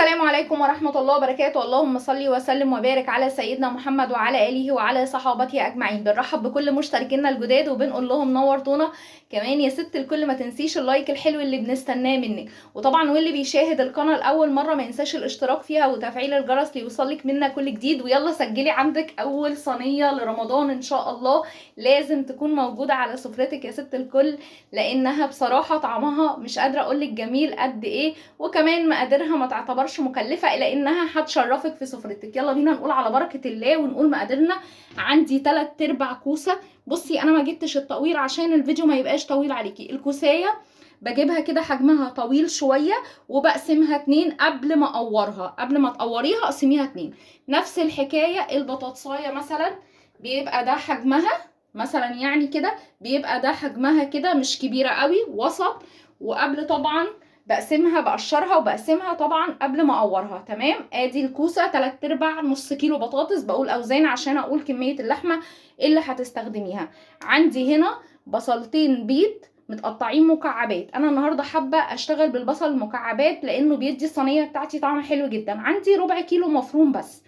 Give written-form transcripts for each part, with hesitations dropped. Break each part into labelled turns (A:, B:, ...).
A: السلام عليكم ورحمة الله وبركاته. اللهم صل وسلم وبارك على سيدنا محمد وعلى آله وعلى صحابته أجمعين. بنرحب بكل مشتركينا الجداد وبنقول لهم نورتونا. كمان يا ست الكل ما تنسيش اللايك الحلو اللي بنستناه منك، وطبعا واللي بيشاهد القناة لأول مرة ما ينساش الاشتراك فيها وتفعيل الجرس ليوصلك منا كل جديد. ويلا سجلي عندك أول صينية لرمضان إن شاء الله، لازم تكون موجودة على سفرتك يا ست الكل، لأنها بصراحة طعمها مش قادرة أقولك جميل قد إيه، وكمان مقاديرها ما تعتبرش مكلفه الا انها هتشرفك في سفرتك. يلا بينا نقول على بركه الله ونقول مقاديرنا. عندي 3/4 كوسه. بصي انا ما جبتش التقوير عشان الفيديو ما يبقاش طويل عليكي. الكوسايه بجيبها كده حجمها طويل شويه وبقسمها 2 قبل ما اقورها، قبل ما تقوريها اقسميها 2. نفس الحكايه البطاطسايه مثلا بيبقى ده حجمها مثلا، يعني كده بيبقى ده حجمها كده مش كبيره قوي، وسط. وقبل طبعا بقسمها، بقشرها وبقسمها طبعا قبل ما اقورها. تمام. ادي الكوسه 3/4 نص كيلو بطاطس، بقول اوزان عشان اقول كميه اللحمه اللي هتستخدميها. عندي هنا بصلتين بيض متقطعين مكعبات. انا النهارده حابه اشتغل بالبصل المكعبات لانه بيدي الصينيه بتاعتي طعم حلو جدا. عندي ربع كيلو مفروم بس.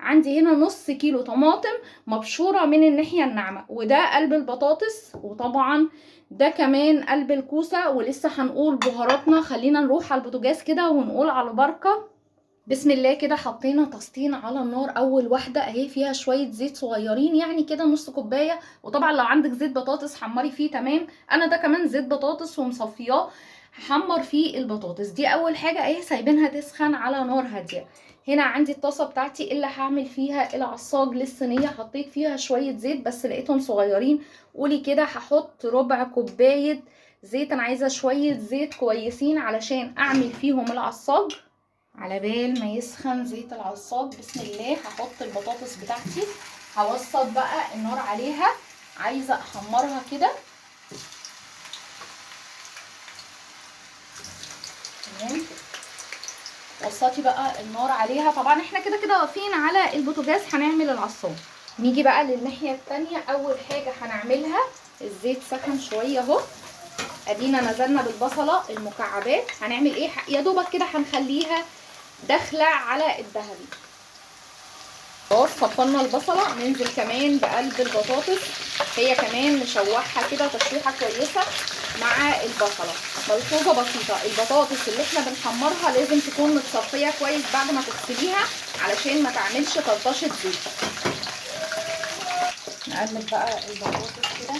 A: عندي هنا نص كيلو طماطم مبشوره من الناحيه الناعمه، وده قلب البطاطس، وطبعا ده كمان قلب الكوسه. ولسه هنقول بهاراتنا. خلينا نروح على البوتاجاز كده ونقول على بركه. بسم الله. كده حطينا طاستين على النار. اول واحده اهي فيها شويه زيت صغيرين، يعني كده نص كوبايه. وطبعا لو عندك زيت بطاطس حمري فيه، تمام. انا ده كمان زيت بطاطس ومصفياه، هحمر فيه البطاطس. دي اول حاجه اهي، سايبينها تسخن على نار هاديه. هنا عندي الطاسه بتاعتي اللي هعمل فيها العصاج للصينيه. حطيت فيها شويه زيت بس لقيتهم صغيرين. قولي كده هحط ربع كوبايه زيت. انا عايزه شويه زيت كويسين علشان اعمل فيهم العصاج. على بال ما يسخن زيت العصاج بسم الله هحط البطاطس بتاعتي. هوسط بقى النار عليها، عايزه احمرها كده. تمام. وسطي بقى النار عليها. طبعا احنا كده كده واقفين على البوتاجاز هنعمل العصاج. نيجي بقى للناحيه التانية. اول حاجه هنعملها، الزيت سخن شويه اهو، ادينا نزلنا بالبصله المكعبات. هنعمل ايه؟ يا دوبك كده هنخليها داخله على الذهبي. خلاص صفنا البصله. ننزل كمان بقلب البطاطس، هي كمان نشوحها كده تشويحه كويسه مع البصله. ملحوظه بسيطه، البطاطس اللي احنا بنحمرها لازم تكون متصفيه كويس بعد ما تغسليها علشان ما تعملش طرطشه زيت. نقلب بقى البطاطس كده،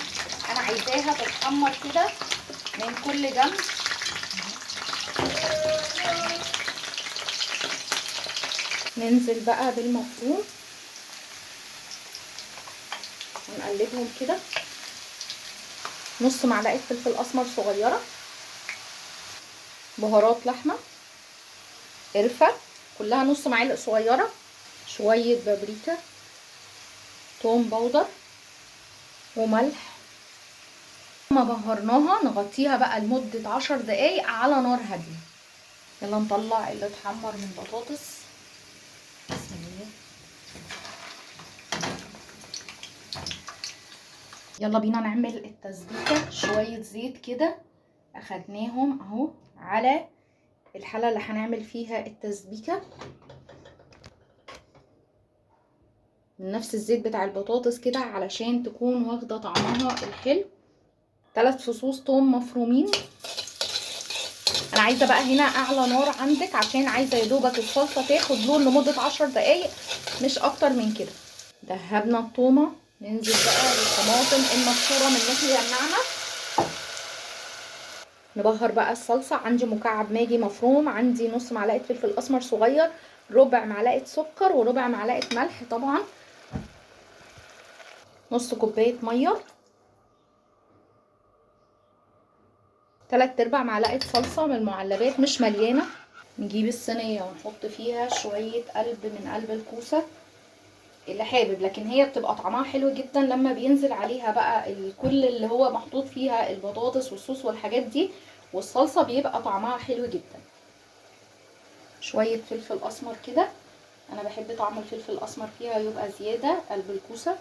A: انا عايزاها تتحمر كده من كل جنب. ننزل بقى بالمفروم ونقلبهم كده. نص معلقه فلفل اسمر صغيره، بهارات لحمه، قرفه كلها نص معلقه صغيره، شويه بابريكا، توم باودر، وملح. لما بهرناها نغطيها بقى لمده 10 دقايق على نار هاديه. يلا نطلع اللي اتحمر من البطاطس. بسم الله. يلا بينا نعمل التسبيكه. شويه زيت كده اخدناهم اهو على الحله اللي هنعمل فيها التسبيكه، من نفس الزيت بتاع البطاطس كده علشان تكون واخده طعمها الحلو. 3 فصوص توم مفرومين. انا عايزه بقى هنا اعلى نار عندك عشان عايزه يا دوبك الصلصه تاخد لون لمده 10 دقايق مش اكتر من كده. دهبنا التومه. ننزل بقى بالطماطم المبشوره من الناحيه الناعمه. نبهر بقى الصلصه. عندي مكعب ماجي مفروم، عندي نص معلقه فلفل اسمر صغير، ربع معلقه سكر، وربع معلقه ملح طبعا، نص كوبايه ميه، 3/4 معلقه صلصه من المعلبات مش مليانه. نجيب الصينيه ونحط فيها شويه قلب من قلب الكوسه اللي حابب، لكن هي بتبقى طعمها حلو جدا لما بينزل عليها بقى كل اللي هو محطوط فيها البطاطس والصوص والحاجات دي، والصلصه بيبقى طعمها حلو جدا. شويه فلفل اسمر كده، انا بحب طعم الفلفل الاسمر فيها يبقى زياده. قلب الكوسه،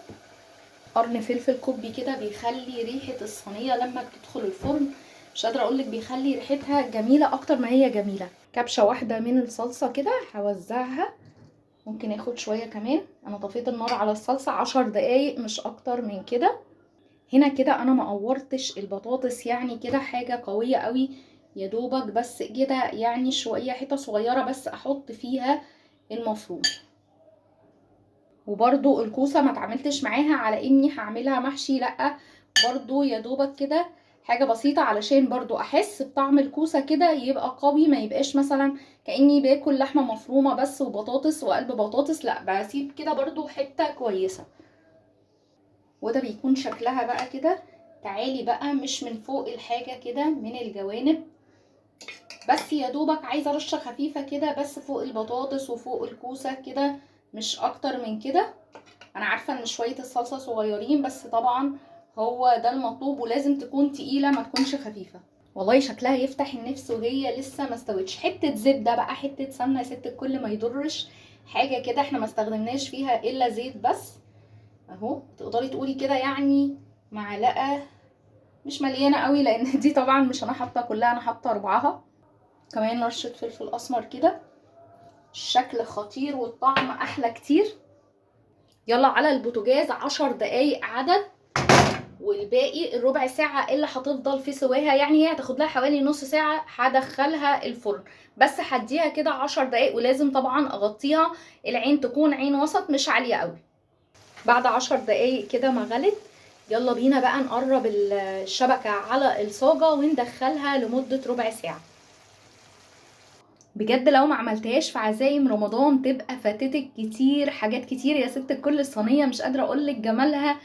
A: قرن فلفل كوبي كده بيخلي ريحه الصينيه لما بتدخل الفرن مش قادره اقولك، بيخلي ريحتها جميله اكتر ما هي جميله. كبشه واحده من الصلصه كده هوزعها. ممكن اخد شويه كمان. انا طفيت النار على الصلصه 10 دقايق مش اكتر من كده. هنا كده انا ما قورتش البطاطس يعني كده حاجه قويه قوي، يا دوبك بس كده يعني شويه حته صغيره بس احط فيها المفروم. وبرضو الكوسه ما اتعاملتش معاها على اني هعملها محشي، لا برضو يا دوبك كده حاجه بسيطه علشان برضو احس بطعم الكوسه كده يبقى قوي، ما يبقاش مثلا كاني باكل لحمه مفرومه بس وبطاطس وقلب بطاطس، لا بسيب كده برضو حته كويسه. وده بيكون شكلها بقى كده. تعالي بقى مش من فوق الحاجه كده من الجوانب بس، يا دوبك عايزه رشه خفيفه كده بس فوق البطاطس وفوق الكوسه كده، مش اكتر من كده. انا عارفه ان شويه الصلصه صغيرين بس طبعا هو ده المطلوب، ولازم تكون تقيله ما تكونش خفيفه. والله شكلها يفتح النفس وهي لسه ما استوتش. حته زبده بقى حته سمنه يا ست الكل ما يضرش، حاجه كده احنا ما استخدمناش فيها الا زيت بس اهو. تقدري تقولي كده يعني معلقه مش مليانه قوي لان دي طبعا مش انا حاطه كلها، انا حاطه ربعها. كمان رشه فلفل اسمر كده. الشكل خطير والطعم احلى كتير. يلا على البوتاجاز 10 دقايق عدد، والباقي الربع ساعة اللي هتفضل في سواها، يعني هي هتاخد لها حوالي نص ساعة هدخلها الفرن. بس هديها كده 10 دقايق ولازم طبعا اغطيها، العين تكون عين وسط مش عالية قوي. بعد 10 دقايق كده ما غلت، يلا بينا بقى نقرب الشبكة على الصاجة وندخلها لمدة ربع ساعة. بجد لو ما عملتهاش في عزايم رمضان تبقى فاتتك كتير حاجات كتير يا ست الكل. الصينية مش قادرة اقولك جمالها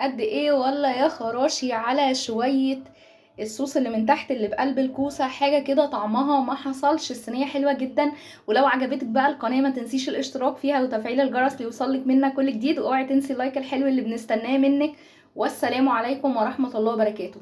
A: قد ايه، ولا يا خراشي على شوية الصوص اللي من تحت اللي بقلب الكوسة، حاجة كده طعمها ما حصلش. الصينية حلوة جدا. ولو عجبتك بقى القناة ما تنسيش الاشتراك فيها وتفعيل الجرس ليوصلك منا كل جديد، واوعي تنسي اللايك الحلو اللي بنستناه منك. والسلام عليكم ورحمة الله وبركاته.